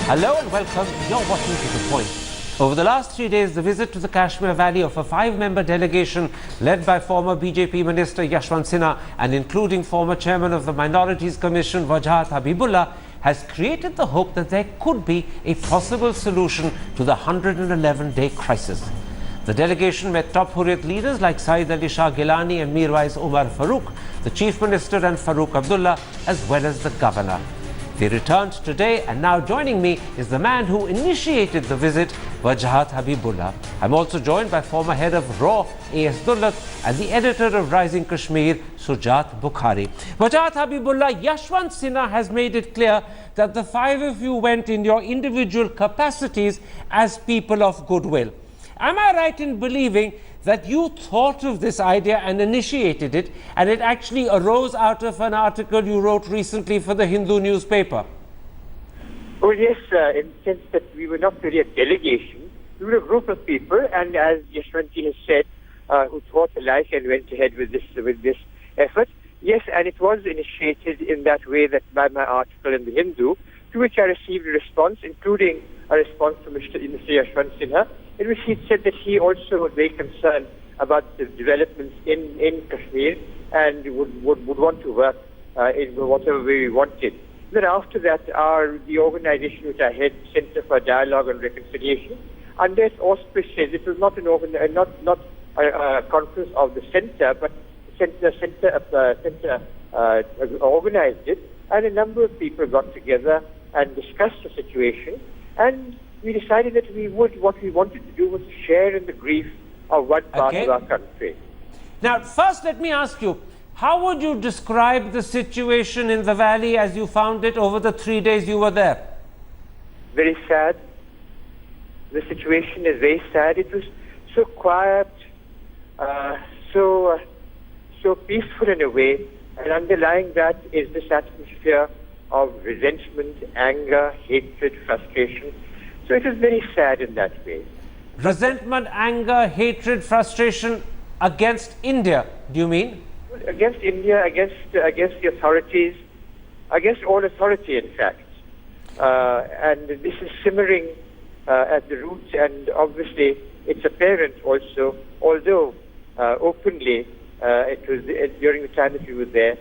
Hello and welcome. You're watching To The Point. Over the last 3 days, the visit to the Kashmir Valley of a 5-member delegation led by former BJP Minister Yashwant Sinha and including former chairman of the Minorities Commission Wajahat Habibullah has created the hope that there could be a possible solution to the 111-day crisis. The delegation met top Hurriyat leaders like Saeed Ali Shah Gilani and Mirwais Umar Farooq, the Chief Minister and Farooq Abdullah, as well as the Governor. They returned today, and now joining me is the man who initiated the visit, Wajahat Habibullah. I'm also joined by former head of RAW, A.S. Dullat, and the editor of Rising Kashmir, Sujat Bukhari. Wajahat Habibullah, Yashwant Sinha has made it clear that the 5 of you went in your individual capacities as people of goodwill. Am I right in believing that you thought of this idea and initiated it, and it actually arose out of an article you wrote recently for the Hindu newspaper? Oh yes, in the sense that we were not really a delegation. We were a group of people, and as Yashwantji has said, who thought alike and went ahead with this effort. Yes, and it was initiated in that way, that by my article in the Hindu, to which I received a response, including a response from Mr. Yashwant Sinha, in which he said that he also was very concerned about the developments in Kashmir and would want to work in whatever way we wanted. Then after that, the organization which I head, Center for Dialogue and Reconciliation, under its auspices, it was not a conference of the center, but the center organized it, and a number of people got together and discussed the situation, and we decided that what we wanted to do was to share in the grief of one part of our country. Now, first let me ask you, how would you describe the situation in the valley as you found it over the 3 days you were there? Very sad. The situation is very sad. It was so quiet, so peaceful in a way, and underlying that is this atmosphere of resentment, anger, hatred, frustration. So it was very sad in that way. Resentment, anger, hatred, frustration against India, do you mean? Against India, against the authorities, against all authority, in fact. And this is simmering at the roots, and obviously it's apparent also, although openly it was during the time that we were there,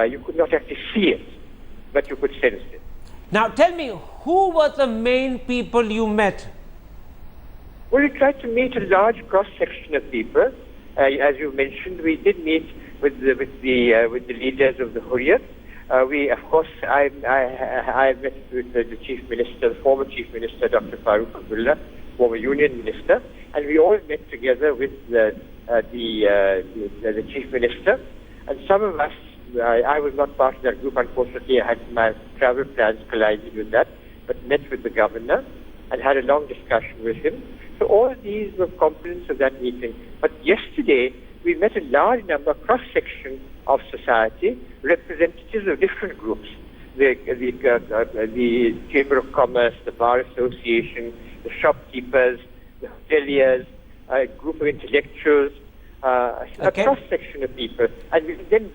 you could not actually see it, but you could sense it. Now tell me, who were the main people you met? Well, we tried to meet a large cross-section of people. As you mentioned, we did meet with the leaders of the Hurriyat. I met with the Chief Minister, the former Chief Minister, Dr. Farooq Abdullah, former Union Minister, and we all met together with the Chief Minister. And some of us, I was not part of that group, unfortunately. I had my travel plans collided with that, but met with the Governor and had a long discussion with him. So all of these were components of that meeting. But yesterday, we met a large number, cross-section of society, representatives of different groups. The Chamber of Commerce, the Bar Association, the shopkeepers, the hoteliers, a group of intellectuals, a cross-section of people. And we then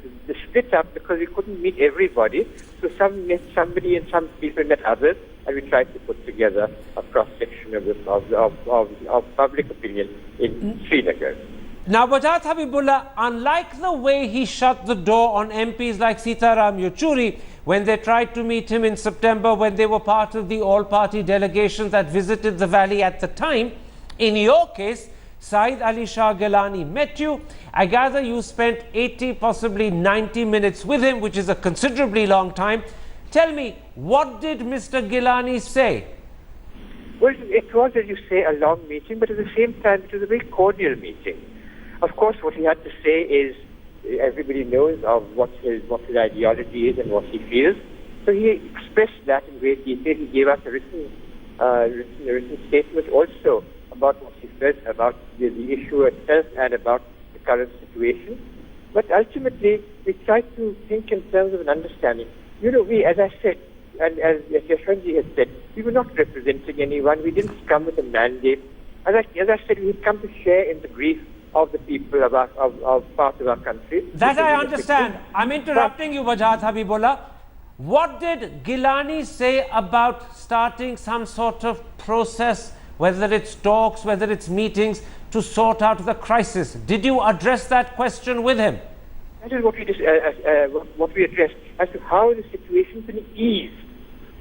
split up because we couldn't meet everybody. So some met somebody and some people met others, and we tried to put together a cross-section of public opinion in Srinagar. Now, Wajahat Habibullah, unlike the way he shut the door on MPs like Sitaram Yechuri when they tried to meet him in September when they were part of the all-party delegation that visited the valley at the time, in your case, Saeed Ali Shah Gilani met you. I gather you spent 80, possibly 90 minutes with him, which is a considerably long time. Tell me, what did Mr. Gilani say? Well, it was, as you say, a long meeting, but at the same time, it was a very cordial meeting. Of course, what he had to say is, everybody knows of what his ideology is and what he feels. So he expressed that in great detail. He gave us a written statement also about what he felt about the issue itself and about the current situation. But ultimately, we tried to think in terms of an understanding. You know, we, as I said, and as Yashwantji has said, we were not representing anyone. We didn't come with a mandate. As I said, we had come to share in the grief of the people of part of our country. That I understand. I'm interrupting you, Wajahat Habibullah. What did Gilani say about starting some sort of process, whether it's talks, whether it's meetings, to sort out the crisis? Did you address that question with him? That is what we addressed as to how the situation can ease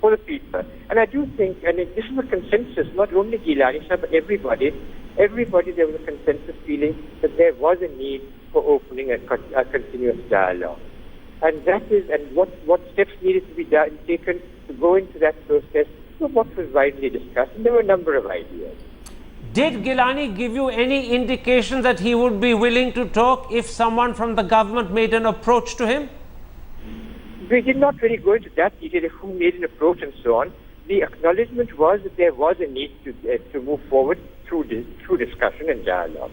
for the people. And I do think, and this is a consensus, not only Gilani, but everybody, there was a consensus feeling that there was a need for opening a continuous dialogue. And that is, and what steps needed to be taken to go into that process was what was widely discussed. And there were a number of ideas. Did Gilani give you any indication that he would be willing to talk if someone from the government made an approach to him? We did not really go into that detail of who made an approach and so on. The acknowledgement was that there was a need to move forward through discussion and dialogue.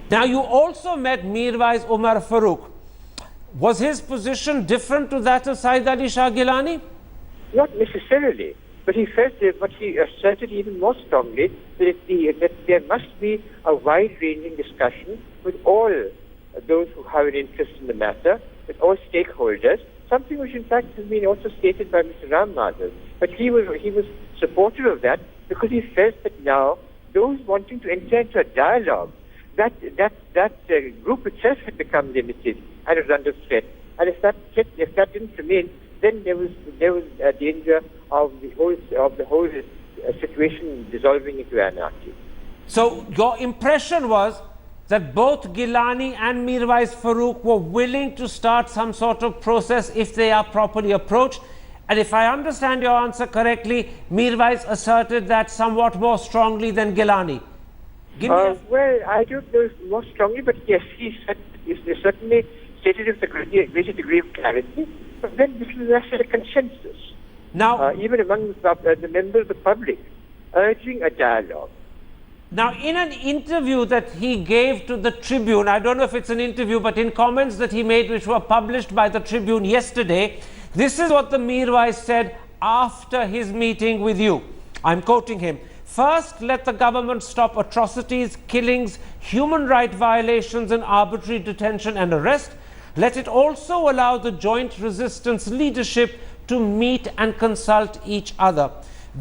Now, you also met Mirwais Umar Farooq. Was his position different to that of Said Ali Shah Gilani? Not necessarily, but he asserted even more strongly that there must be a wide-ranging discussion with all those who have an interest in the matter, with all stakeholders, something which in fact has been also stated by Mr. Ram Madhav. But he was supportive of that because he felt that now those wanting to enter into a dialogue, that group itself had become limited and was under threat. And if that didn't remain, then there was a danger of the whole situation dissolving into anarchy. So your impression was that both Gilani and Mirwais Farooq were willing to start some sort of process if they are properly approached. And if I understand your answer correctly, Mirwais asserted that somewhat more strongly than Gilani. Well, I don't know more strongly, but yes, he certainly stated it with a greater degree of clarity. But then this was actually a consensus. Now, even among the members of the public, urging a dialogue. Now, in an interview that he gave to the Tribune, I don't know if it's an interview, but in comments that he made, which were published by the Tribune yesterday, this is what the Mirwais said after his meeting with you. I'm quoting him. First, let the government stop atrocities, killings, human rights violations and arbitrary detention and arrest. Let it also allow the joint resistance leadership to meet and consult each other.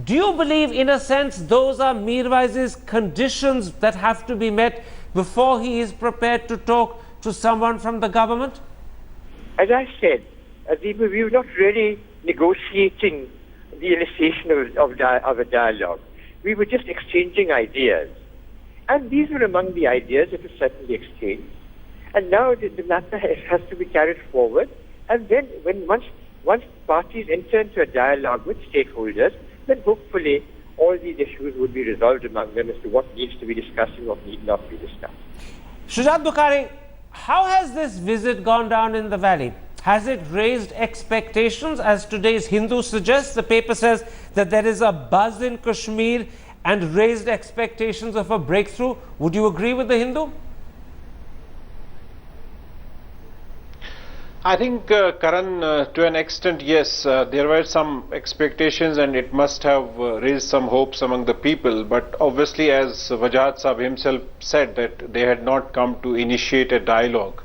Do you believe, in a sense, those are Mirwais's conditions that have to be met before he is prepared to talk to someone from the government? As I said, we were not really negotiating the initiation of a dialogue. We were just exchanging ideas. And these were among the ideas that were certainly exchanged. And now the matter has to be carried forward. And then once parties enter into a dialogue with stakeholders, then hopefully all these issues would be resolved among them as to what needs to be discussed and what need not be discussed. Shujat Bukhari, how has this visit gone down in the valley? Has it raised expectations, as today's Hindu suggests? The paper says that there is a buzz in Kashmir and raised expectations of a breakthrough. Would you agree with the Hindu? I think, Karan, to an extent, yes, there were some expectations and it must have raised some hopes among the people. But obviously, as Wajahat Sahib himself said, that they had not come to initiate a dialogue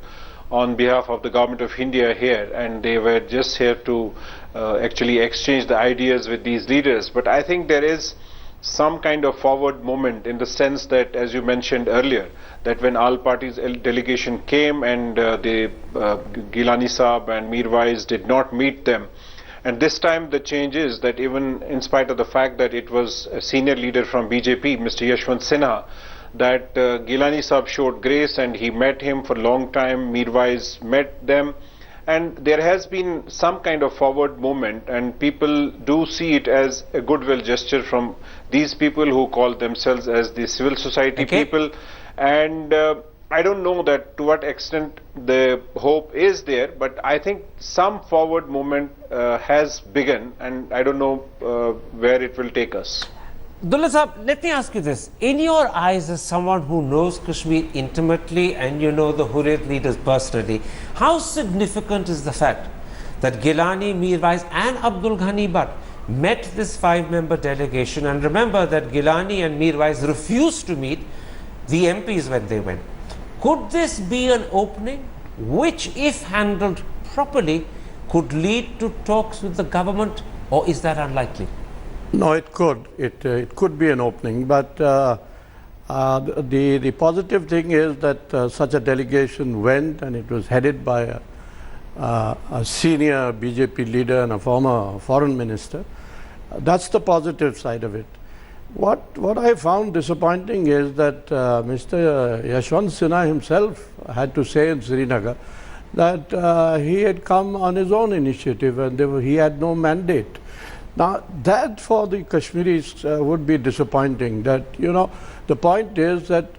on behalf of the government of India here, and they were just here to actually exchange the ideas with these leaders. But I think there is some kind of forward moment in the sense that, as you mentioned earlier, that when all parties delegation came and Gilani Saab and Mirwais did not meet them, and this time the change is that even in spite of the fact that it was a senior leader from BJP, Mr. Yashwant Sinha, that Gilani Saab showed grace and he met him for a long time, Mirwais met them, and there has been some kind of forward movement, and people do see it as a goodwill gesture from these people who call themselves as the civil society people. And I don't know that to what extent the hope is there, but I think some forward movement has begun, and I don't know where it will take us. Abdullah Sahab, let me ask you this. In your eyes, as someone who knows Kashmir intimately and you know the Hurriyat leaders personally, how significant is the fact that Gilani, Mirwais and Abdul Ghani Butt met this 5-member delegation? And remember that Gilani and Mirwais refused to meet the MPs when they went. Could this be an opening which, if handled properly, could lead to talks with the government, or is that unlikely? No, it could. It could be an opening, but the positive thing is that such a delegation went, and it was headed by a senior BJP leader and a former foreign minister. That's the positive side of it. What I found disappointing is that Mr. Yashwant Sinha himself had to say in Srinagar that he had come on his own initiative and he had no mandate. Now, that for the Kashmiris would be disappointing. That, you know, the point is that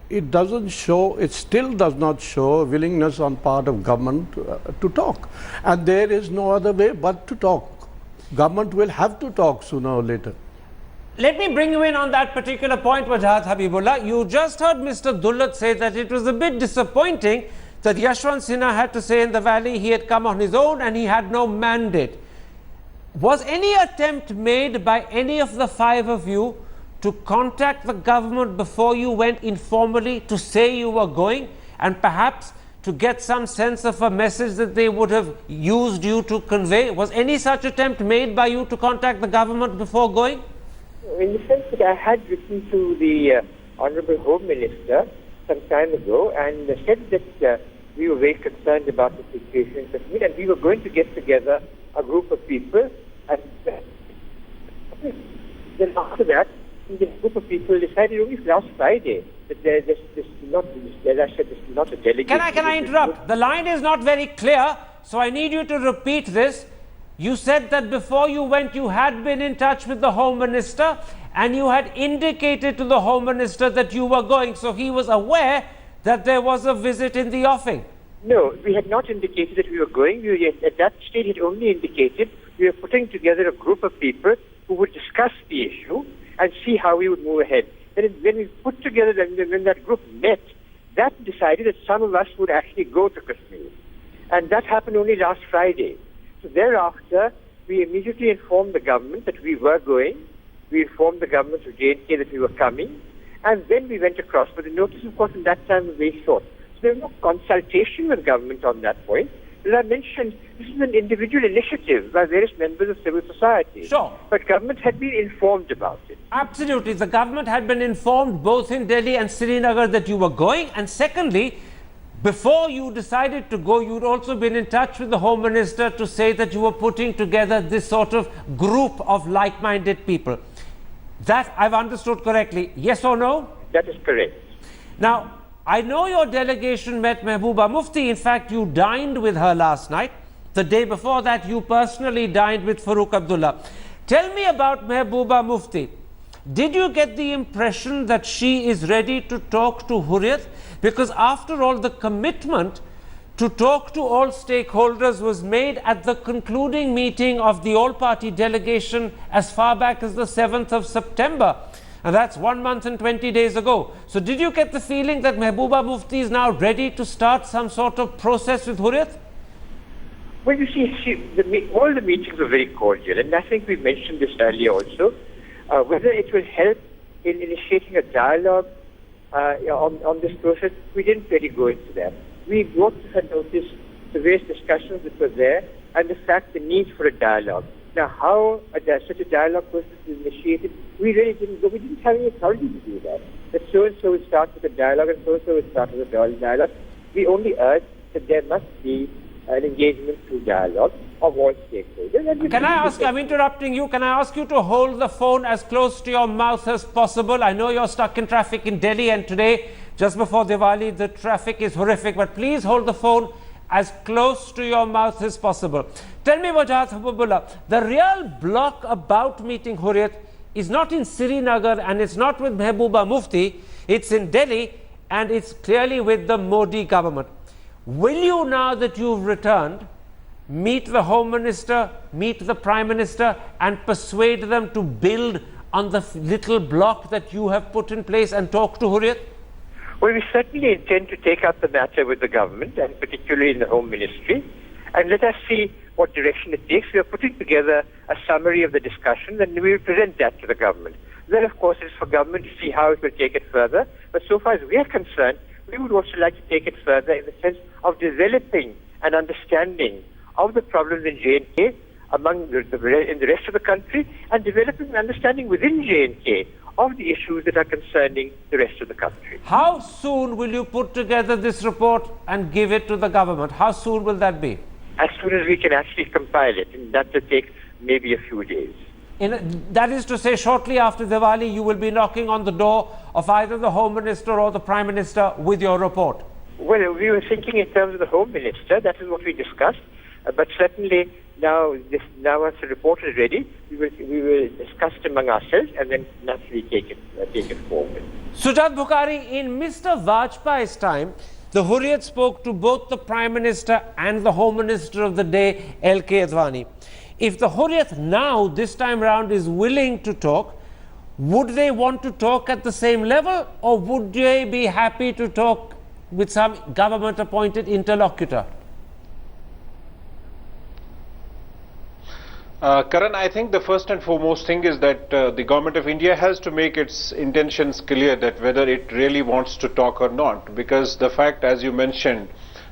it doesn't show, it still does not show willingness on part of government to talk. And there is no other way but to talk. Government will have to talk sooner or later. Let me bring you in on that particular point, Wajahat Habibullah. You just heard Mr. Dullat say that it was a bit disappointing that Yashwant Sinha had to say in the valley he had come on his own and he had no mandate. Was any attempt made by any of the five of you to contact the government before you went informally to say you were going, and perhaps to get some sense of a message that they would have used you to convey? Was any such attempt made by you to contact the government before going? In the sense that I had written to the Honourable Home Minister some time ago and said that we were very concerned about the situation in Kashmir and we were going to get together a group of people, and then after that, the group of people decided only last Friday that this is not a delegation. Can I interrupt? The line is not very clear, so I need you to repeat this. You said that before you went, you had been in touch with the Home Minister and you had indicated to the Home Minister that you were going, so he was aware that there was a visit in the offing. No, we had not indicated that we were going. At that stage, had only indicated we were putting together a group of people who would discuss the issue and see how we would move ahead. Then when we put together, when that group met, that decided that some of us would actually go to Kashmir. And that happened only last Friday. So thereafter, we immediately informed the government that we were going. We informed the government of J&K that we were coming. And then we went across. But the notice, of course, in that time was very short. So there was no consultation with government on that point. As I mentioned, this is an individual initiative by various members of civil society. Sure. But government had been informed about it. Absolutely. The government had been informed both in Delhi and Srinagar that you were going. And secondly, before you decided to go, you'd also been in touch with the Home Minister to say that you were putting together this sort of group of like-minded people. That I've understood correctly. Yes or no? That is correct. Now, I know your delegation met Mehbooba Mufti. In fact, you dined with her last night. The day before that, you personally dined with Farooq Abdullah. Tell me about Mehbooba Mufti. Did you get the impression that she is ready to talk to Hurriyat? Because after all, the commitment to talk to all stakeholders was made at the concluding meeting of the all-party delegation as far back as the 7th of September. And that's 1 month and 20 days ago. So did you get the feeling that Mehbooba Mufti is now ready to start some sort of process with Hurriyat? Well, you see, all the meetings were very cordial, and I think we mentioned this earlier also. Whether it will help in initiating a dialogue on this process, we didn't really go into that. We brought to her notice the various discussions that were there and the need for a dialogue. Now, how such a dialogue process is initiated, we really didn't go. We didn't have any authority to do that. That so-and-so would start with a dialogue and so-and-so would start with a dialogue. We only urged that there must be an engagement through dialogue of all stakeholders. Can I ask, I'm interrupting you, can I ask you to hold the phone as close to your mouth as possible? I know you're stuck in traffic in Delhi, and today, just before Diwali, the traffic is horrific, but please hold the phone as close to your mouth as possible. Tell me, Wajahat Habibullah, the real block about meeting Hurriyat is not in Srinagar and it's not with Mehbooba Mufti, it's in Delhi and it's clearly with the Modi government. Will you, now that you've returned, meet the Home Minister, meet the Prime Minister and persuade them to build on the little block that you have put in place and talk to Hurriyat? Well, we certainly intend to take up the matter with the government and particularly in the Home Ministry, and let us see what direction it takes. We are putting together a summary of the discussion and we will present that to the government. Then, of course, it is for government to see how it will take it further. But so far as we are concerned, we would also like to take it further in the sense of developing an understanding of the problems in J&K among in the rest of the country, and developing an understanding within J&K of the issues that are concerning the rest of the country. How soon will you put together this report and give it to the government? How soon will that be? As soon as we can actually compile it, and that will take maybe a few days. That is to say, shortly after Diwali, you will be knocking on the door of either the Home Minister or the Prime Minister with your report. Well, we were thinking in terms of the Home Minister. That is what we discussed. But certainly now once the report is ready, we will discuss it among ourselves and then naturally take it forward. Sujat Bukhari, in Mr. Vajpayee's time, the Hurriyat spoke to both the Prime Minister and the Home Minister of the day, L.K. Advani. If the Hurriyat now, this time round, is willing to talk, would they want to talk at the same level, or would they be happy to talk with some government-appointed interlocutor? Karan, I think the first and foremost thing is that the Government of India has to make its intentions clear that whether it really wants to talk or not, because the fact, as you mentioned,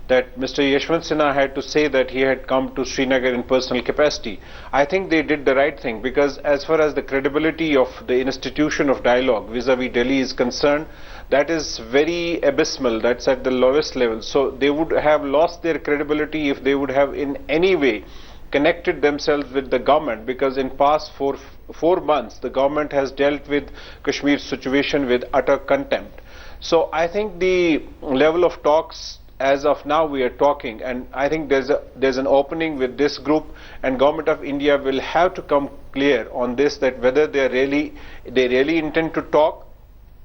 that Mr. Yashwant Sinha had to say that he had come to Srinagar in personal capacity. I think they did the right thing, because as far as the credibility of the institution of dialogue vis-a-vis Delhi is concerned, that is very abysmal. That's at the lowest level. So they would have lost their credibility if they would have in any way connected themselves with the government, because in past four months the government has dealt with Kashmir's situation with utter contempt. So I think the level of talks, as of now we are talking, and I think there's an opening with this group, and Government of India will have to come clear on this, that whether they really intend to talk.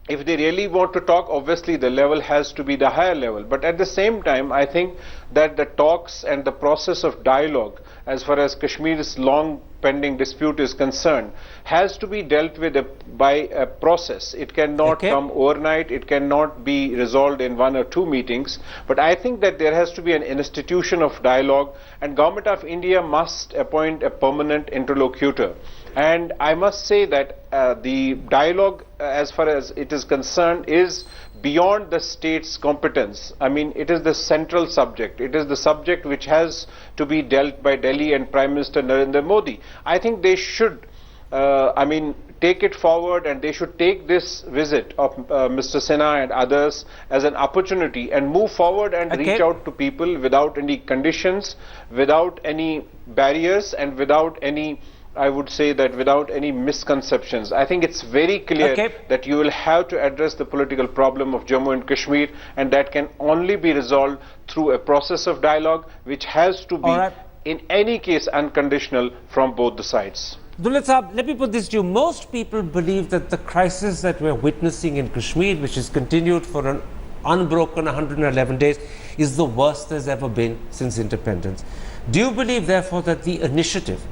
If they really want to talk, obviously the level has to be the higher level. But at the same time, I think that the talks and the process of dialogue, as far as Kashmir's long pending dispute is concerned, has to be dealt with by a process. It cannot come overnight. It cannot be resolved in 1 or 2 meetings. But I think that there has to be an institution of dialogue, and Government of India must appoint a permanent interlocutor. And I must say that the dialogue, as far as it is concerned, is beyond the state's competence. I mean, it is the central subject. It is the subject which has to be dealt by Delhi and Prime Minister Narendra Modi. I think they should, take it forward, and they should take this visit of Mr. Sinha and others as an opportunity and move forward and reach out to people without any conditions, without any barriers, and without any, I would say that without any misconceptions. I think it's very clear that you will have to address the political problem of Jammu and Kashmir, and that can only be resolved through a process of dialogue which has to be in any case unconditional from both the sides. Dulit Saab, let me put this to you. Most people believe that the crisis that we're witnessing in Kashmir, which has continued for an unbroken 111 days, is the worst there's ever been since independence. Do you believe, therefore, that the initiative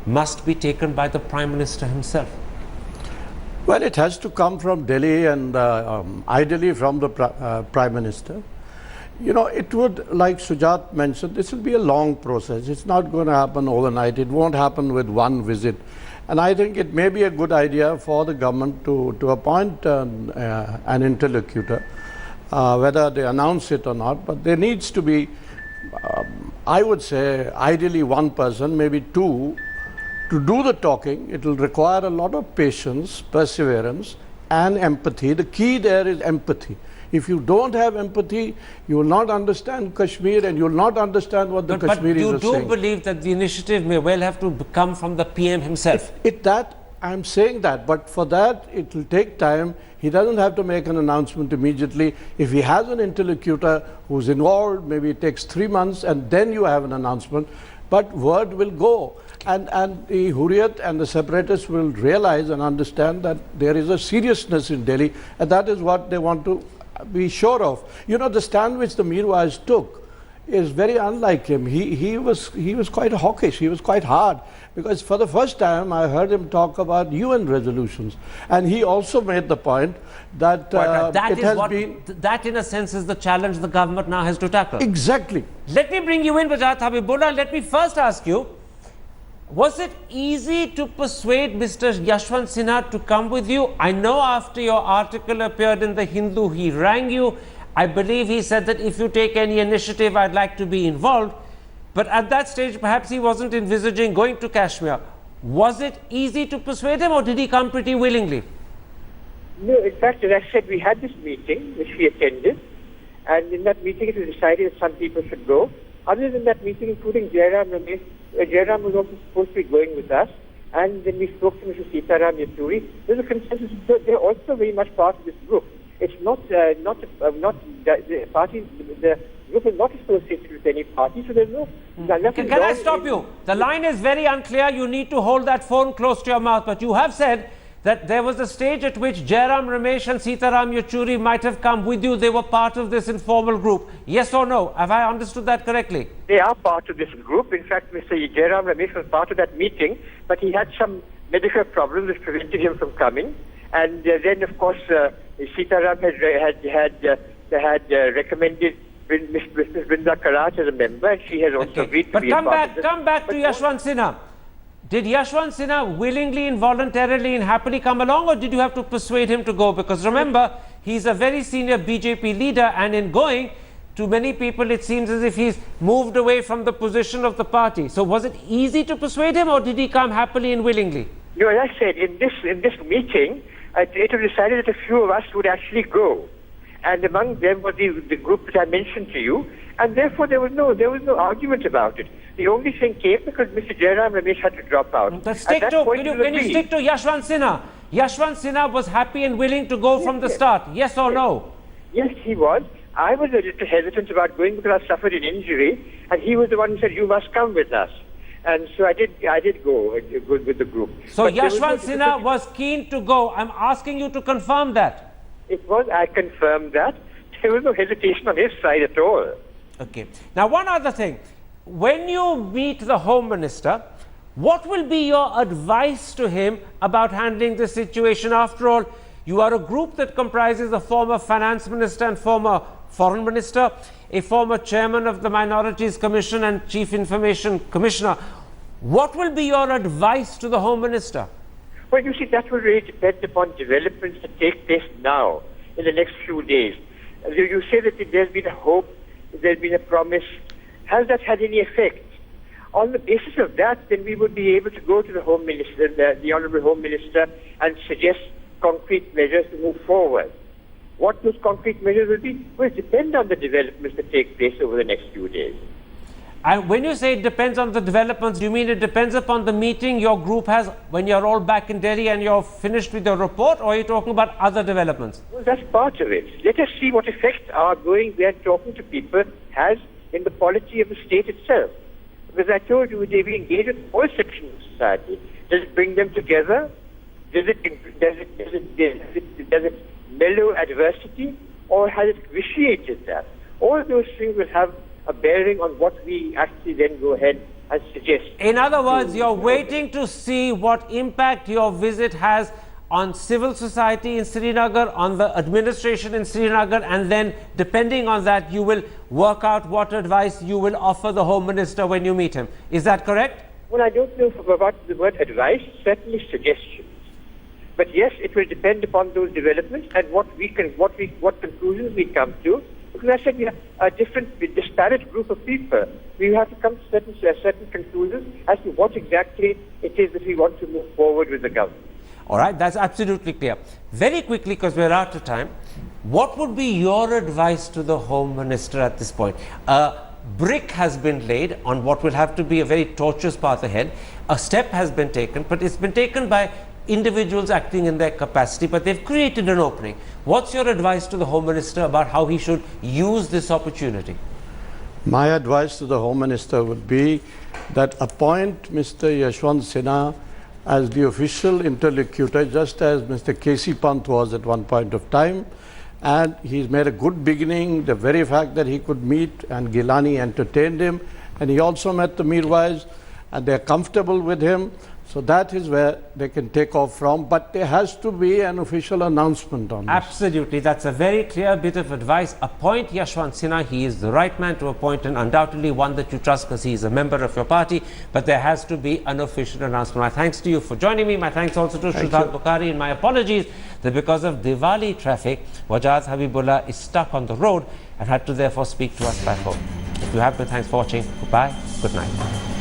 must be taken by the Prime Minister himself? Well, it has to come from Delhi, and ideally from the Prime Minister. You know, it would, like Sujat mentioned, this will be a long process. It's not going to happen overnight. It won't happen with one visit. And I think it may be a good idea for the government to appoint an interlocutor, whether they announce it or not. But there needs to be, I would say, ideally one person, maybe two, to do the talking. It will require a lot of patience, perseverance, and empathy. The key there is empathy. If you don't have empathy, you will not understand Kashmir, and you will not understand what the Kashmiris are saying. But you do believe that the initiative may well have to come from the PM himself? I'm saying that, but for that it will take time. He doesn't have to make an announcement immediately. If he has an interlocutor who's involved, maybe it takes 3 months, and then you have an announcement. But word will go, and the Hurriyat and the separatists will realize and understand that there is a seriousness in Delhi, and that is what they want to be sure of. You know, the stand which the Mirwais took is very unlike him. He was quite hawkish. He was quite hard, because for the first time I heard him talk about UN resolutions, and he also made the point that that in a sense is the challenge the government now has to tackle. Exactly. Let me bring you in, Wajahat Habibullah. Let me first ask you, was it easy to persuade Mr. Yashwant Sinha to come with you? I know after your article appeared in the Hindu, he rang you. I believe he said that if you take any initiative, I'd like to be involved. But at that stage, perhaps he wasn't envisaging going to Kashmir. Was it easy to persuade him, or did he come pretty willingly? No, in fact, as I said, we had this meeting which we attended, and in that meeting it was decided that some people should go. Other than that meeting, including Jairam Ramesh, Jairam was also supposed to be going with us, and then we spoke to Mr. Sitaram Yechuri. There's a consensus that they're also very much part of this group. It's not the party. The group is not associated with any party, so there's nothing. Can I stop you? The line is very unclear. You need to hold that phone close to your mouth. But you have said that there was a stage at which Jairam Ramesh and Sitaram Yechuri might have come with you. They were part of this informal group. Yes or no? Have I understood that correctly? They are part of this group. In fact, Mr. Jairam Ramesh was part of that meeting, but he had some medical problems which prevented him from coming. And then, of course, Sitaram had recommended Mrs. Brinda Karaj as a member, and she has also agreed to be a part of this. Come back to Yashwant Sinha. Did Yashwant Sinha willingly and voluntarily and happily come along, or did you have to persuade him to go? Because remember, he's a very senior BJP leader, and in going, to many people it seems as if he's moved away from the position of the party. So was it easy to persuade him, or did he come happily and willingly? No, as I said, in this meeting, it was decided that a few of us would actually go. And among them was the group that I mentioned to you, and therefore there was no argument about it. The only thing came because Mr. Jairam Ramesh had to drop out. Can you stick to Yashwant Sinha? Yashwant Sinha was happy and willing to go from the start. Yes or no? Yes, he was. I was a little hesitant about going because I suffered an injury, and he was the one who said, "You must come with us." And so I did go with the group. So Yashwant Sinha was keen to go. I'm asking you to confirm that. It was. I confirmed that. There was no hesitation on his side at all. Okay. Now, one other thing. When you meet the Home Minister, what will be your advice to him about handling the situation? After all, you are a group that comprises a former Finance Minister and former Foreign Minister, a former Chairman of the Minorities Commission and Chief Information Commissioner. What will be your advice to the Home Minister? Well, you see, that will really depend upon developments that take place now, in the next few days. You say that there's been a hope, there's been a promise. Has that had any effect? On the basis of that, then we would be able to go to the Home Minister, the Honourable Home Minister, and suggest concrete measures to move forward. What those concrete measures will be will depend on the developments that take place over the next few days. And when you say it depends on the developments, do you mean it depends upon the meeting your group has when you're all back in Delhi and you're finished with your report, or are you talking about other developments? Well, that's part of it. Let us see what effect our going there talking to people has in the polity of the state itself. Because I told you, we engage with all sections of society. Does it bring them together? Does it mellow adversity, or has it vitiated that? All those things will have a bearing on what we actually then go ahead and suggest. In other words, you're waiting to see what impact your visit has on civil society in Srinagar, on the administration in Srinagar, and then depending on that, you will work out what advice you will offer the Home Minister when you meet him. Is that correct? Well, I don't know about the word advice, certainly suggestions. But yes, it will depend upon those developments and what conclusions we come to. Because I said we are a disparate group of people. We have to come to certain conclusions as to what exactly it is that we want to move forward with the government. All right, that's absolutely clear. Very quickly, because we're out of time, what would be your advice to the Home Minister at this point? A brick has been laid on what will have to be a very tortuous path ahead. A step has been taken, but it's been taken by individuals acting in their capacity, but they've created an opening. What's your advice to the Home Minister about how he should use this opportunity? My advice to the Home Minister would be that appoint Mr. Yashwant Sinha as the official interlocutor, just as Mr. K.C. Pant was at one point of time. And he's made a good beginning. The very fact that he could meet and Gilani entertained him, and he also met the Mirwais, and they're comfortable with him. So that is where they can take off from, but there has to be an official announcement on this. Absolutely, that's a very clear bit of advice. Appoint Yashwant Sinha. He is the right man to appoint, and undoubtedly one that you trust because he is a member of your party, but there has to be an official announcement. My thanks to you for joining me. My thanks also to Shriddharth Bukhari, and my apologies that because of Diwali traffic, Wajahat Habibullah is stuck on the road and had to therefore speak to us by phone. If you have been, thanks for watching. Goodbye. Good night.